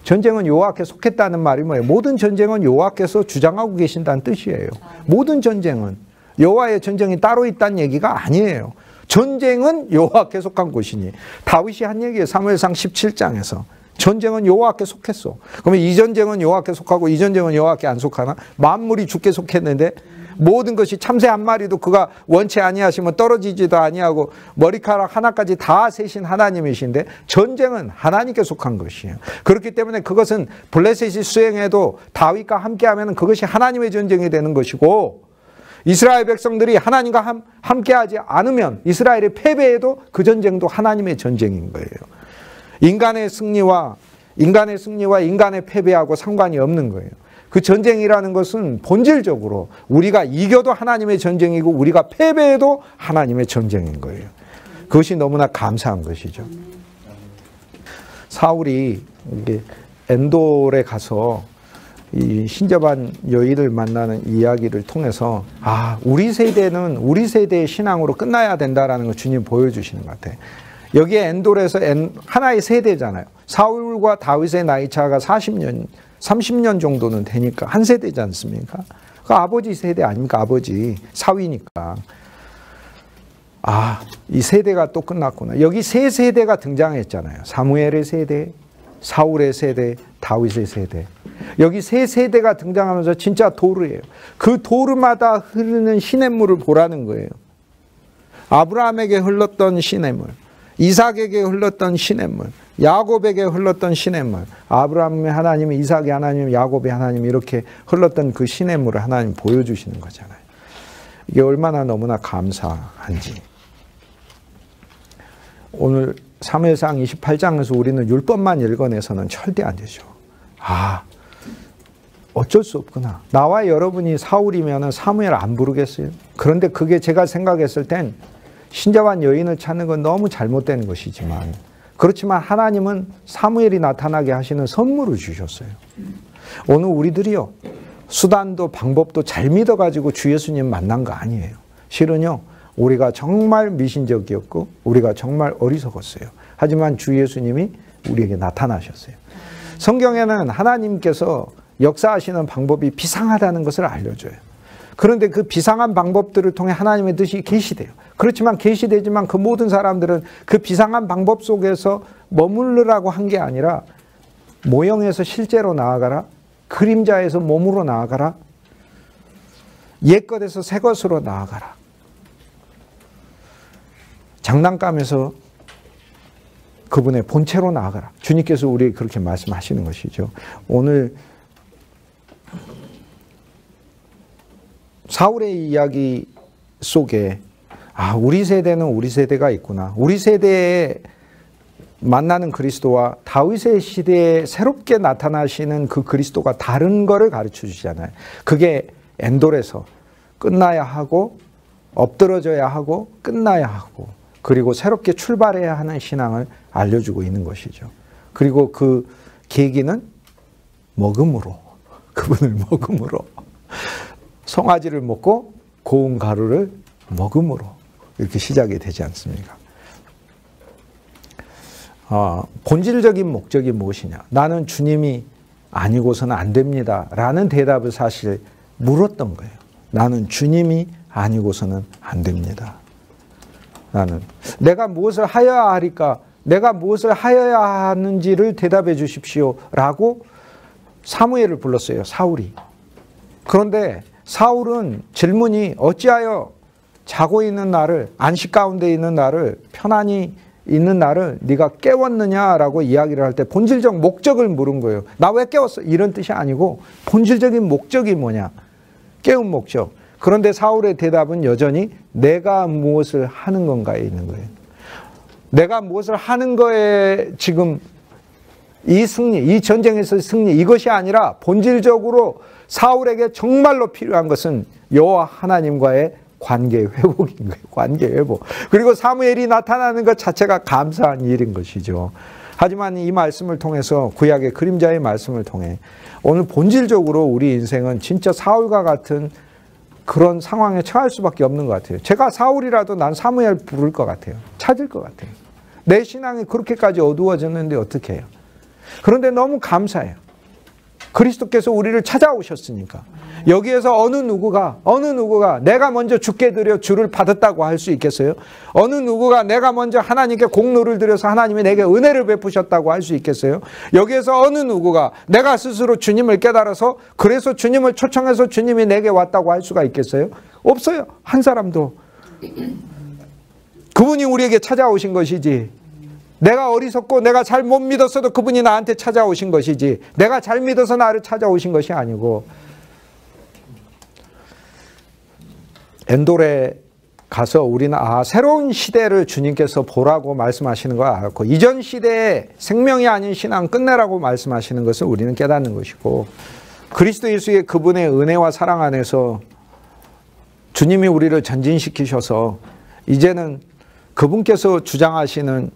전쟁은 여호와께 속했다는 말이 뭐예요? 모든 전쟁은 여호와께서 주장하고 계신다는 뜻이에요. 모든 전쟁은 여호와의 전쟁이 따로 있다는 얘기가 아니에요. 전쟁은 여호와께 속한 것이니. 다윗이 한 얘기예요. 사무엘상 17장에서. 전쟁은 여호와께 속했어. 그러면 이 전쟁은 여호와께 속하고 이 전쟁은 여호와께 안 속하나? 만물이 주께 속했는데 모든 것이 참새 한 마리도 그가 원치 아니하시면 떨어지지도 아니하고 머리카락 하나까지 다 세신 하나님이신데 전쟁은 하나님께 속한 것이에요. 그렇기 때문에 그것은 블레셋이 수행해도 다윗과 함께하면 그것이 하나님의 전쟁이 되는 것이고, 이스라엘 백성들이 하나님과 함께하지 않으면 이스라엘이 패배해도 그 전쟁도 하나님의 전쟁인 거예요. 인간의 승리와 인간의 패배하고 상관이 없는 거예요. 그 전쟁이라는 것은 본질적으로 우리가 이겨도 하나님의 전쟁이고 우리가 패배해도 하나님의 전쟁인 거예요. 그것이 너무나 감사한 것이죠. 사울이 엔돌에 가서 이 신접한 여인을 만나는 이야기를 통해서 우리 세대는 우리 세대의 신앙으로 끝나야 된다라는 걸 주님 보여주시는 것 같아요. 여기에 엔돌에서 하나의 세대잖아요. 사울과 다윗의 나이 차가 30년 정도는 되니까 한 세대지 않습니까? 그 아버지 세대 아닙니까? 아버지 사위니까. 이 세대가 또 끝났구나. 여기 세 세대가 등장했잖아요. 사무엘의 세대, 사울의 세대, 다윗의 세대. 여기 세 세대가 등장하면서 진짜 도르예요. 그 도르마다 흐르는 시냇물을 보라는 거예요. 아브라함에게 흘렀던 시냇물, 이삭에게 흘렀던 시냇물, 야곱에게 흘렀던 시냇물, 아브라함의 하나님, 이삭의 하나님, 야곱의 하나님 이렇게 흘렀던 그 시냇물을 하나님 보여주시는 거잖아요. 이게 얼마나 너무나 감사한지. 오늘 사무엘상 28장에서 우리는 율법만 읽어내서는 절대 안 되죠. 어쩔 수 없구나. 나와 여러분이 사울이면 사무엘 안 부르겠어요? 그런데 그게 제가 생각했을 땐 신접한 여인을 찾는 건 너무 잘못된 것이지만, 그렇지만 하나님은 사무엘이 나타나게 하시는 선물을 주셨어요. 오늘 우리들이요, 수단도 방법도 잘 믿어가지고 주 예수님 만난 거 아니에요. 실은요, 우리가 정말 미신적이었고 우리가 정말 어리석었어요. 하지만 주 예수님이 우리에게 나타나셨어요. 성경에는 하나님께서 역사하시는 방법이 비상하다는 것을 알려줘요. 그런데 그 비상한 방법들을 통해 하나님의 뜻이 계시돼요. 그렇지만 계시되지만 그 모든 사람들은 그 비상한 방법 속에서 머무르라고 한 게 아니라 모형에서 실제로 나아가라, 그림자에서 몸으로 나아가라, 옛것에서 새것으로 나아가라, 장난감에서 그분의 본체로 나아가라. 주님께서 우리에게 그렇게 말씀하시는 것이죠. 오늘 사울의 이야기 속에 우리 세대는 우리 세대가 있구나. 우리 세대에 만나는 그리스도와 다윗의 시대에 새롭게 나타나시는 그 그리스도가 다른 거를 가르쳐 주시잖아요. 그게 엔돌에서 끝나야 하고 엎드러져야 하고 끝나야 하고 그리고 새롭게 출발해야 하는 신앙을 알려주고 있는 것이죠. 그리고 그 계기는 먹음으로, 그분을 먹음으로, 송아지를 먹고 고운 가루를 먹음으로 이렇게 시작이 되지 않습니까? 본질적인 목적이 무엇이냐? 나는 주님이 아니고서는 안 됩니다 라는 대답을 사실 물었던 거예요. 나는 주님이 아니고서는 안 됩니다. 나는 내가 무엇을 하여야 하리까? 내가 무엇을 하여야 하는지를 대답해 주십시오 라고 사무엘을 불렀어요. 사울이. 그런데 사울은 질문이 어찌하여 자고 있는 나를, 안식 가운데 있는 나를, 편안히 있는 나를 네가 깨웠느냐라고 이야기를 할 때 본질적 목적을 물은 거예요. 나 왜 깨웠어? 이런 뜻이 아니고 본질적인 목적이 뭐냐? 깨운 목적. 그런데 사울의 대답은 여전히 내가 무엇을 하는 건가에 있는 거예요. 내가 무엇을 하는 거에 지금 이 승리, 이 전쟁에서의 승리, 이것이 아니라 본질적으로 사울에게 정말로 필요한 것은 여호와 하나님과의 관계 회복인 거예요. 관계 회복. 그리고 사무엘이 나타나는 것 자체가 감사한 일인 것이죠. 하지만 이 말씀을 통해서, 구약의 그림자의 말씀을 통해 오늘 본질적으로 우리 인생은 진짜 사울과 같은 그런 상황에 처할 수밖에 없는 것 같아요. 제가 사울이라도 난 사무엘 부를 것 같아요. 찾을 것 같아요. 내 신앙이 그렇게까지 어두워졌는데 어떻게 해요? 그런데 너무 감사해요. 그리스도께서 우리를 찾아오셨으니까. 여기에서 어느 누구가 내가 먼저 주께 드려 주를 받았다고 할 수 있겠어요? 어느 누구가 내가 먼저 하나님께 공로를 드려서 하나님이 내게 은혜를 베푸셨다고 할 수 있겠어요? 여기에서 어느 누구가 내가 스스로 주님을 깨달아서 그래서 주님을 초청해서 주님이 내게 왔다고 할 수가 있겠어요? 없어요. 한 사람도. 그분이 우리에게 찾아오신 것이지, 내가 어리석고 내가 잘 못 믿었어도 그분이 나한테 찾아오신 것이지, 내가 잘 믿어서 나를 찾아오신 것이 아니고. 엔돌에 가서 우리는 새로운 시대를 주님께서 보라고 말씀하시는 걸 알고, 이전 시대에 생명이 아닌 신앙 끝내라고 말씀하시는 것을 우리는 깨닫는 것이고, 그리스도 예수의 그분의 은혜와 사랑 안에서 주님이 우리를 전진시키셔서 이제는 그분께서 주장하시는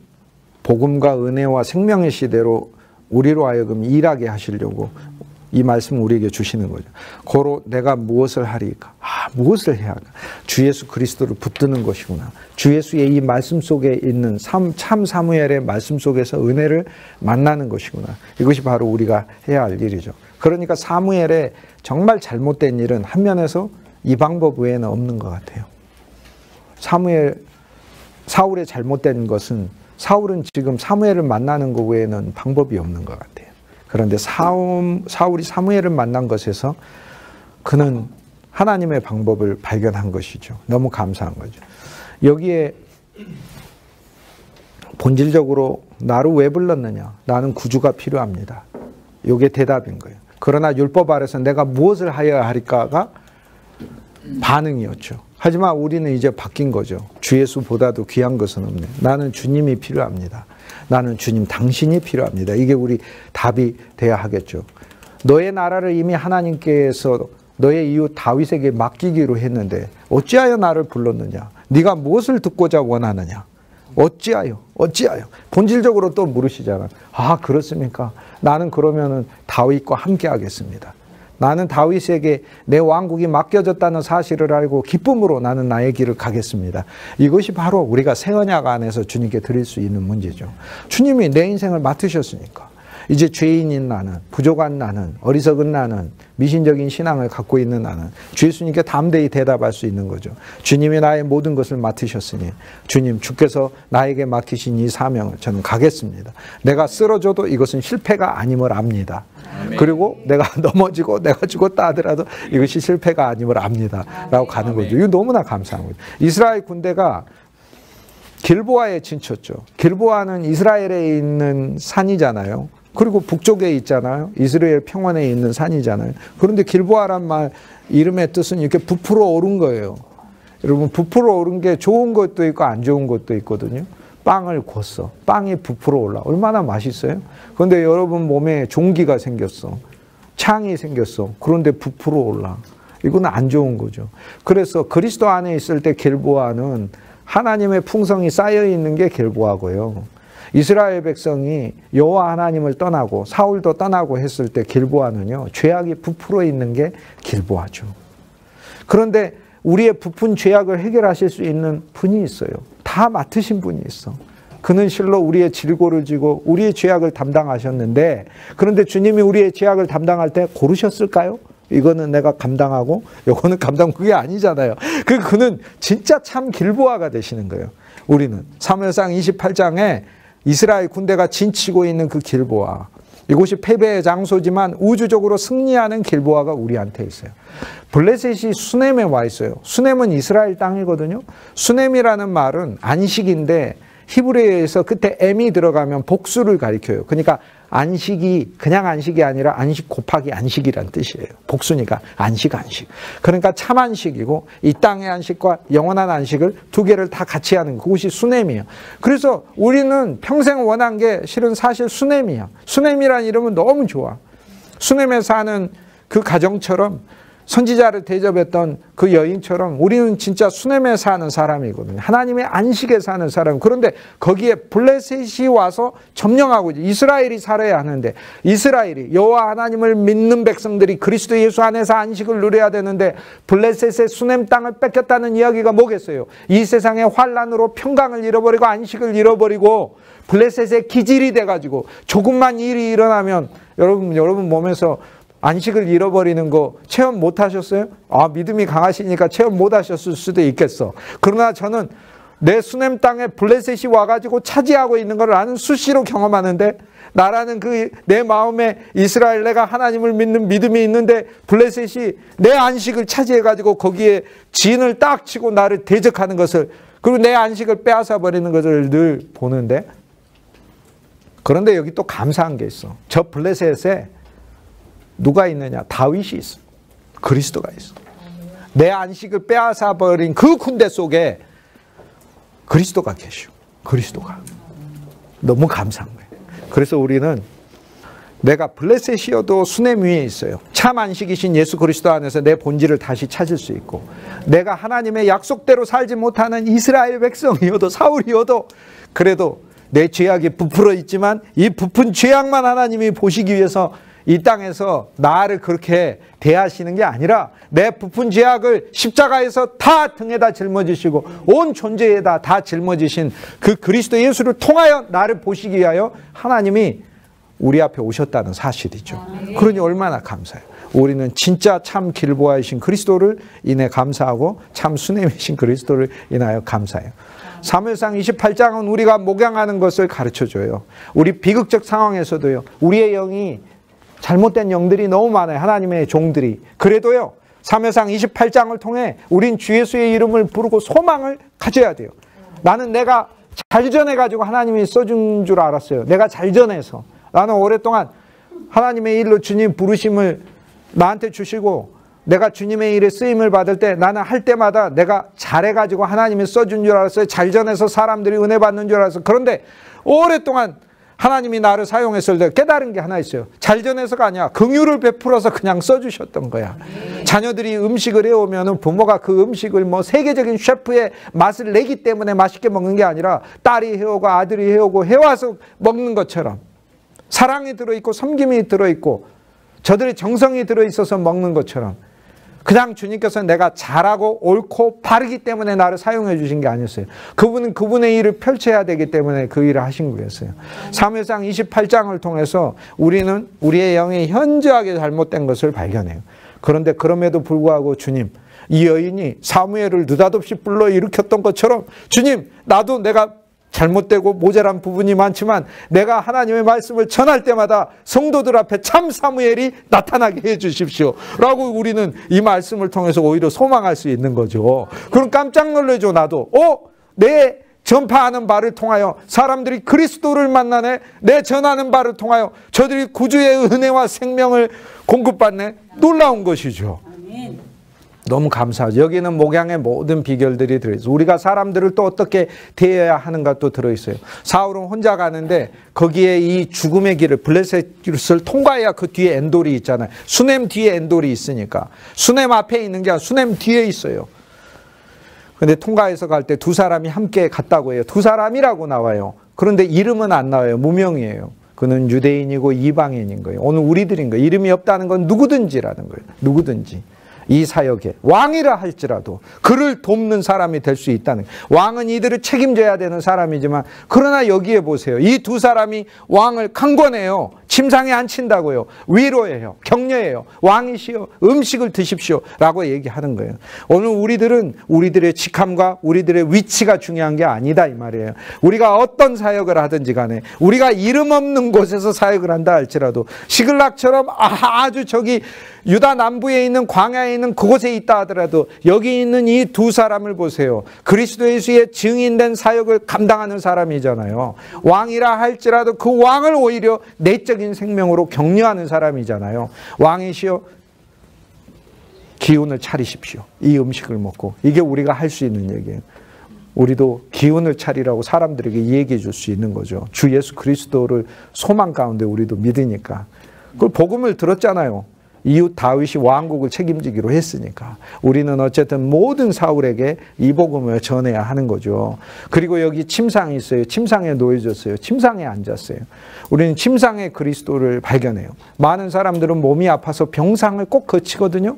복음과 은혜와 생명의 시대로 우리로 하여금 일하게 하시려고 이 말씀을 우리에게 주시는 거죠. 고로 내가 무엇을 하리까? 무엇을 해야 할까? 주 예수 그리스도를 붙드는 것이구나. 주 예수의 이 말씀 속에 있는 참 사무엘의 말씀 속에서 은혜를 만나는 것이구나. 이것이 바로 우리가 해야 할 일이죠. 그러니까 사무엘의 정말 잘못된 일은 한 면에서 이 방법 외에는 없는 것 같아요. 사울의 잘못된 것은, 사울은 지금 사무엘을 만나는 것 외에는 방법이 없는 것 같아요. 그런데 사울이 사무엘을 만난 것에서 그는 하나님의 방법을 발견한 것이죠. 너무 감사한 거죠. 여기에 본질적으로 나를 왜 불렀느냐? 나는 구주가 필요합니다. 이게 대답인 거예요. 그러나 율법 아래서 내가 무엇을 하여야 할까가 반응이었죠. 하지만 우리는 이제 바뀐 거죠. 주 예수보다도 귀한 것은 없네. 나는 주님이 필요합니다. 나는 주님 당신이 필요합니다. 이게 우리 답이 돼야 하겠죠. 너의 나라를 이미 하나님께서 너의 이웃 다윗에게 맡기기로 했는데 어찌하여 나를 불렀느냐? 네가 무엇을 듣고자 원하느냐? 어찌하여? 본질적으로 또 물으시잖아. 그렇습니까? 나는 그러면은 다윗과 함께 하겠습니다. 나는 다윗에게 내 왕국이 맡겨졌다는 사실을 알고 기쁨으로 나는 나의 길을 가겠습니다. 이것이 바로 우리가 새 언약 안에서 주님께 드릴 수 있는 문제죠. 주님이 내 인생을 맡으셨으니까 이제 죄인인 나는, 부족한 나는, 어리석은 나는, 미신적인 신앙을 갖고 있는 나는 주 예수님께 담대히 대답할 수 있는 거죠. 주님이 나의 모든 것을 맡으셨으니 주께서 나에게 맡기신 이 사명을 저는 가겠습니다. 내가 쓰러져도 이것은 실패가 아님을 압니다. 그리고 내가 넘어지고 내가 죽었다 하더라도 이것이 실패가 아님을 압니다. 라고 가는 거죠. 이거 너무나 감사한 거죠. 이스라엘 군대가 길보아에 진쳤죠. 길보아는 이스라엘에 있는 산이잖아요. 그리고 북쪽에 있잖아요. 이스라엘 평원에 있는 산이잖아요. 그런데 길보아란 말 이름의 뜻은 이렇게 부풀어 오른 거예요. 여러분, 부풀어 오른 게 좋은 것도 있고 안 좋은 것도 있거든요. 빵을 궜어. 빵이 부풀어 올라. 얼마나 맛있어요? 그런데 여러분 몸에 종기가 생겼어. 창이 생겼어. 그런데 부풀어 올라. 이건 안 좋은 거죠. 그래서 그리스도 안에 있을 때 길보아는 하나님의 풍성이 쌓여 있는 게 길보아고요. 이스라엘 백성이 여호와 하나님을 떠나고 사울도 떠나고 했을 때 길보아는요, 죄악이 부풀어 있는 게 길보아죠. 그런데 우리의 부푼 죄악을 해결하실 수 있는 분이 있어요. 다 맡으신 분이 있어. 그는 실로 우리의 질고를 지고 우리의 죄악을 담당하셨는데, 그런데 주님이 우리의 죄악을 담당할 때 고르셨을까요? 이거는 내가 감당하고 이거는 감당, 그게 아니잖아요. 그는 진짜 참 길보아가 되시는 거예요. 우리는 사무엘상 28장에 이스라엘 군대가 진치고 있는 그 길보아, 이곳이 패배의 장소지만 우주적으로 승리하는 길보아가 우리한테 있어요. 블레셋이 수넴에 와 있어요. 수넴은 이스라엘 땅이거든요. 수넴이라는 말은 안식인데 히브리어에서 끝에 M이 들어가면 복수를 가리켜요. 그러니까 안식이 그냥 안식이 아니라 안식 곱하기 안식이란 뜻이에요. 복수니까 안식. 그러니까 참 안식이고 이 땅의 안식과 영원한 안식을 두 개를 다 같이 하는 그곳이 수넴이에요. 그래서 우리는 평생 원한 게 실은 사실 수넴이야. 수넴이라는 이름은 너무 좋아. 수넴에 사는 그 가정처럼, 선지자를 대접했던 그 여인처럼 우리는 진짜 수넴에 사는 사람이거든요. 하나님의 안식에 사는 사람. 그런데 거기에 블레셋이 와서 점령하고 있죠. 이스라엘이 살아야 하는데, 이스라엘이 여호와 하나님을 믿는 백성들이 그리스도 예수 안에서 안식을 누려야 되는데 블레셋의 수넴 땅을 뺏겼다는 이야기가 뭐겠어요? 이 세상의 환란으로 평강을 잃어버리고 안식을 잃어버리고 블레셋의 기질이 돼가지고 조금만 일이 일어나면 여러분 몸에서 안식을 잃어버리는 거 체험 못 하셨어요? 믿음이 강하시니까 체험 못 하셨을 수도 있겠어. 그러나 저는 내 수냄 땅에 블레셋이 와가지고 차지하고 있는 걸 나는 수시로 경험하는데, 나라는 내 마음에 이스라엘, 내가 하나님을 믿는 믿음이 있는데 블레셋이 내 안식을 차지해가지고 거기에 진을 딱 치고 나를 대적하는 것을, 그리고 내 안식을 빼앗아 버리는 것을 늘 보는데, 그런데 여기 또 감사한 게 있어. 저 블레셋에 누가 있느냐? 다윗이 있어. 그리스도가 있어. 내 안식을 빼앗아 버린 그 군대 속에 그리스도가 계시오. 그리스도가. 너무 감사한 거예요. 그래서 우리는 내가 블레셋이어도 수냄 위에 있어요. 참 안식이신 예수 그리스도 안에서 내 본질을 다시 찾을 수 있고, 내가 하나님의 약속대로 살지 못하는 이스라엘 백성이어도, 사울이어도, 그래도 내 죄악이 부풀어 있지만 이 부푼 죄악만 하나님이 보시기 위해서 이 땅에서 나를 그렇게 대하시는 게 아니라, 내 부푼 죄악을 십자가에서 다 등에다 짊어지시고 온 존재에다 다 짊어지신 그 그리스도 예수를 통하여 나를 보시기 위하여 하나님이 우리 앞에 오셨다는 사실이죠. 그러니 얼마나 감사해요. 우리는 진짜 참 길보아이신 그리스도를 인해 감사하고, 참 수냄이신 그리스도를 인하여 감사해요. 사무엘상 28장은 우리가 목양하는 것을 가르쳐줘요. 우리 비극적 상황에서도요, 우리의 영이 잘못된 영들이 너무 많아요. 하나님의 종들이. 그래도요, 사무엘상 28장을 통해 우린 주 예수의 이름을 부르고 소망을 가져야 돼요. 나는 내가 잘 전해가지고 하나님이 써준 줄 알았어요. 내가 잘 전해서. 나는 오랫동안 하나님의 일로 주님 부르심을 나한테 주시고, 내가 주님의 일에 쓰임을 받을 때 나는 할 때마다 내가 잘해가지고 하나님이 써준 줄 알았어요. 잘 전해서 사람들이 은혜 받는 줄 알았어요. 그런데 오랫동안 하나님이 나를 사용했을 때 깨달은 게 하나 있어요. 잘 전해서가 아니야. 긍휼을 베풀어서 그냥 써주셨던 거야. 자녀들이 음식을 해오면 부모가 그 음식을 세계적인 셰프의 맛을 내기 때문에 맛있게 먹는 게 아니라, 딸이 해오고 아들이 해오고 해와서 먹는 것처럼 사랑이 들어있고 섬김이 들어있고 저들의 정성이 들어있어서 먹는 것처럼, 그냥 주님께서 내가 잘하고 옳고 바르기 때문에 나를 사용해 주신 게 아니었어요. 그분은 그분의 일을 펼쳐야 되기 때문에 그 일을 하신 거였어요. 사무엘상 28장을 통해서 우리는 우리의 영이 현저하게 잘못된 것을 발견해요. 그런데 그럼에도 불구하고 주님, 이 여인이 사무엘을 느닷없이 불러 일으켰던 것처럼, 주님, 나도 내가 잘못되고 모자란 부분이 많지만 내가 하나님의 말씀을 전할 때마다 성도들 앞에 참 사무엘이 나타나게 해 주십시오 라고 우리는 이 말씀을 통해서 오히려 소망할 수 있는 거죠. 그럼 깜짝 놀라죠. 나도 내 전파하는 바를 통하여 사람들이 그리스도를 만나네, 내 전하는 바를 통하여 저들이 구주의 은혜와 생명을 공급받네. 놀라운 것이죠. 너무 감사하죠. 여기는 목양의 모든 비결들이 들어있어요. 우리가 사람들을 또 어떻게 대해야 하는가 또 들어있어요. 사울은 혼자 가는데 거기에 이 죽음의 길을, 블레셋을 통과해야 그 뒤에 엔돌이 있잖아요. 수냄 뒤에 엔돌이 있으니까. 수냄 앞에 있는 게 아니라 수냄 뒤에 있어요. 근데 통과해서 갈 때 두 사람이 함께 갔다고 해요. 두 사람이라고 나와요. 그런데 이름은 안 나와요. 무명이에요. 그는 유대인이고 이방인인 거예요. 오늘 우리들인 거예요. 이름이 없다는 건 누구든지라는 거예요. 누구든지. 이 사역에 왕이라 할지라도 그를 돕는 사람이 될 수 있다는 거예요. 왕은 이들을 책임져야 되는 사람이지만, 그러나 여기에 보세요. 이 두 사람이 왕을 강권해요. 침상에 앉힌다고요. 위로해요. 격려해요. 왕이시여 음식을 드십시오 라고 얘기하는 거예요. 오늘 우리들은 우리들의 직함과 우리들의 위치가 중요한 게 아니다 이 말이에요. 우리가 어떤 사역을 하든지 간에, 우리가 이름 없는 곳에서 사역을 한다 할지라도, 시글락처럼 아주 저기 유다 남부에 있는 광야에 있는 그곳에 있다 하더라도 여기 있는 이 두 사람을 보세요. 그리스도 예수의 증인된 사역을 감당하는 사람이잖아요. 왕이라 할지라도 그 왕을 오히려 내적인 생명으로 격려하는 사람이잖아요. 왕이시여 기운을 차리십시오. 이 음식을 먹고. 이게 우리가 할 수 있는 얘기예요. 우리도 기운을 차리라고 사람들에게 얘기해 줄 수 있는 거죠. 주 예수 그리스도를 소망 가운데 우리도 믿으니까. 그걸 복음을 들었잖아요. 이웃 다윗이 왕국을 책임지기로 했으니까 우리는 어쨌든 모든 사울에게 이 복음을 전해야 하는 거죠. 그리고 여기 침상이 있어요. 침상에 놓여졌어요. 침상에 앉았어요. 우리는 침상의 그리스도를 발견해요. 많은 사람들은 몸이 아파서 병상을 꼭 거치거든요.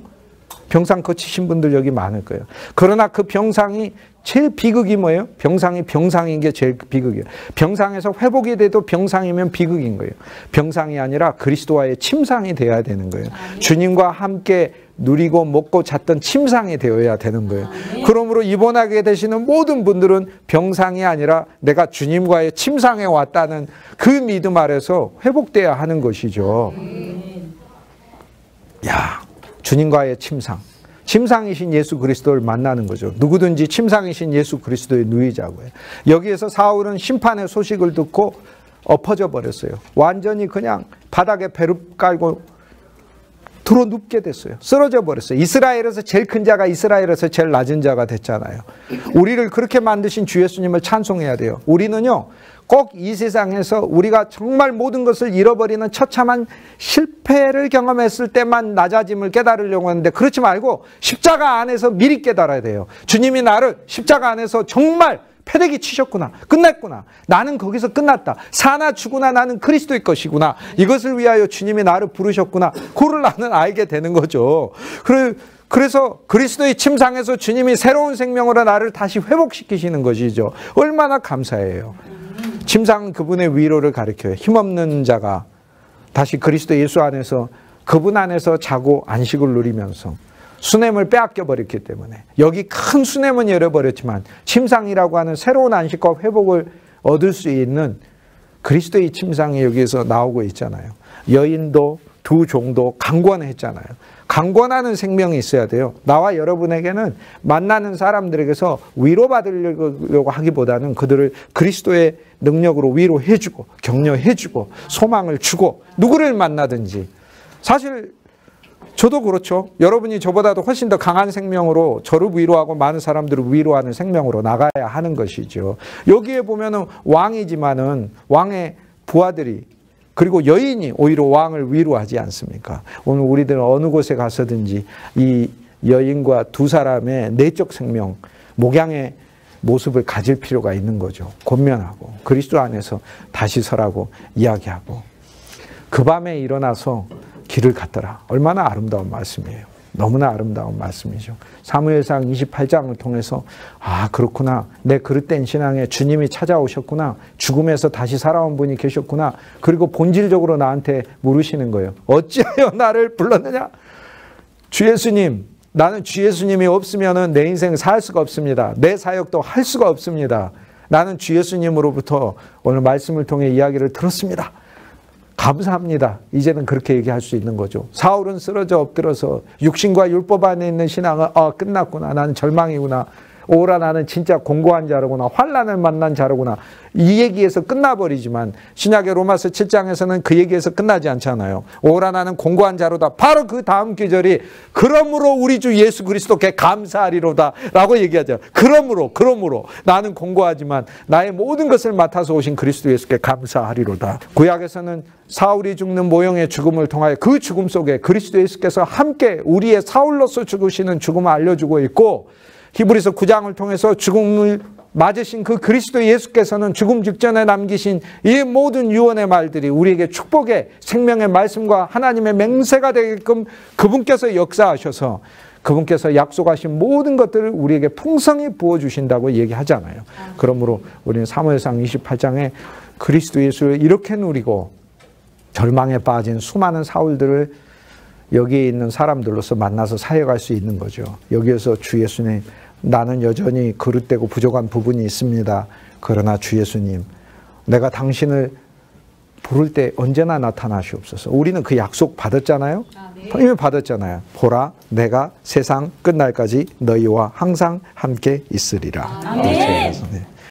병상 거치신 분들 여기 많을 거예요. 그러나 그 병상이 제일 비극이 뭐예요? 병상인 게 제일 비극이에요. 병상에서 회복이 돼도 병상이면 비극인 거예요. 병상이 아니라 그리스도와의 침상이 되어야 되는 거예요. 주님과 함께 누리고 먹고 잤던 침상이 되어야 되는 거예요. 그러므로 입원하게 되시는 모든 분들은 병상이 아니라 내가 주님과의 침상에 왔다는 그 믿음 아래서 회복돼야 하는 것이죠. 야, 주님과의 침상. 침상이신 예수 그리스도를 만나는 거죠. 누구든지 침상이신 예수 그리스도의 누이자고요. 여기에서 사울은 심판의 소식을 듣고 엎어져 버렸어요. 완전히 그냥 바닥에 배를 깔고 들어 눕게 됐어요. 쓰러져 버렸어요. 이스라엘에서 제일 큰 자가 이스라엘에서 제일 낮은 자가 됐잖아요. 우리를 그렇게 만드신 주 예수님을 찬송해야 돼요. 우리는요, 꼭 이 세상에서 우리가 정말 모든 것을 잃어버리는 처참한 실패를 경험했을 때만 낮아짐을 깨달으려고 하는데, 그렇지 말고 십자가 안에서 미리 깨달아야 돼요. 주님이 나를 십자가 안에서 정말 패대기 치셨구나. 끝났구나. 나는 거기서 끝났다. 사나 죽으나 나는 그리스도의 것이구나. 이것을 위하여 주님이 나를 부르셨구나. 그걸 나는 알게 되는 거죠. 그래서 그리스도의 침상에서 주님이 새로운 생명으로 나를 다시 회복시키시는 것이죠. 얼마나 감사해요. 침상은 그분의 위로를 가리켜요. 힘없는 자가 다시 그리스도 예수 안에서 그분 안에서 자고 안식을 누리면서 수냄을 빼앗겨 버렸기 때문에, 여기 큰 수냄은 열어버렸지만 침상이라고 하는 새로운 안식과 회복을 얻을 수 있는 그리스도의 침상이 여기에서 나오고 있잖아요. 여인도 두 종도 강권했잖아요. 강권하는 생명이 있어야 돼요. 나와 여러분에게는 만나는 사람들에게서 위로받으려고 하기보다는 그들을 그리스도의 능력으로 위로해주고 격려해주고 소망을 주고, 누구를 만나든지. 사실 저도 그렇죠. 여러분이 저보다도 훨씬 더 강한 생명으로 저를 위로하고 많은 사람들을 위로하는 생명으로 나가야 하는 것이죠. 여기에 보면은 왕이지만은 왕의 부하들이, 그리고 여인이 오히려 왕을 위로하지 않습니까? 오늘 우리들은 어느 곳에 가서든지 이 여인과 두 사람의 내적 생명, 목양의 모습을 가질 필요가 있는 거죠. 권면하고 그리스도 안에서 다시 서라고 이야기하고, 그 밤에 일어나서 길을 갔더라. 얼마나 아름다운 말씀이에요. 너무나 아름다운 말씀이죠. 사무엘상 28장을 통해서, 아, 그렇구나. 내 그릇된 신앙에 주님이 찾아오셨구나. 죽음에서 다시 살아온 분이 계셨구나. 그리고 본질적으로 나한테 물으시는 거예요. 어찌하여 나를 불렀느냐? 주 예수님, 나는 주 예수님이 없으면 내 인생 살 수가 없습니다. 내 사역도 할 수가 없습니다. 나는 주 예수님으로부터 오늘 말씀을 통해 이야기를 들었습니다. 감사합니다. 이제는 그렇게 얘기할 수 있는 거죠. 사울은 쓰러져 엎드려서 육신과 율법 안에 있는 신앙은 끝났구나. 나는 절망이구나. 오라, 나는 진짜 공고한 자로구나. 환난을 만난 자로구나. 이 얘기에서 끝나버리지만 신약의 로마서 7장에서는 그 얘기에서 끝나지 않잖아요. 오라, 나는 공고한 자로다. 바로 그 다음 구절이 그러므로 우리 주 예수 그리스도께 감사하리로다 라고 얘기하죠. 그러므로 나는 공고하지만 나의 모든 것을 맡아서 오신 그리스도 예수께 감사하리로다. 구약에서는 사울이 죽는 모형의 죽음을 통하여 그 죽음 속에 그리스도 예수께서 함께 우리의 사울로서 죽으시는 죽음을 알려주고 있고, 히브리서 9장을 통해서 죽음을 맞으신 그 그리스도 예수께서는 죽음 직전에 남기신 이 모든 유언의 말들이 우리에게 축복의 생명의 말씀과 하나님의 맹세가 되게끔 그분께서 역사하셔서 그분께서 약속하신 모든 것들을 우리에게 풍성히 부어주신다고 얘기하잖아요. 그러므로 우리는 사무엘상 28장에 그리스도 예수를 이렇게 누리고 절망에 빠진 수많은 사울들을 여기에 있는 사람들로서 만나서 사역할 수 있는 거죠. 여기에서 주 예수님, 나는 여전히 그릇되고 부족한 부분이 있습니다. 그러나 주 예수님, 내가 당신을 부를 때 언제나 나타나시옵소서. 우리는 그 약속 받았잖아요. 이미 받았잖아요. 보라, 내가 세상 끝날까지 너희와 항상 함께 있으리라. 아멘.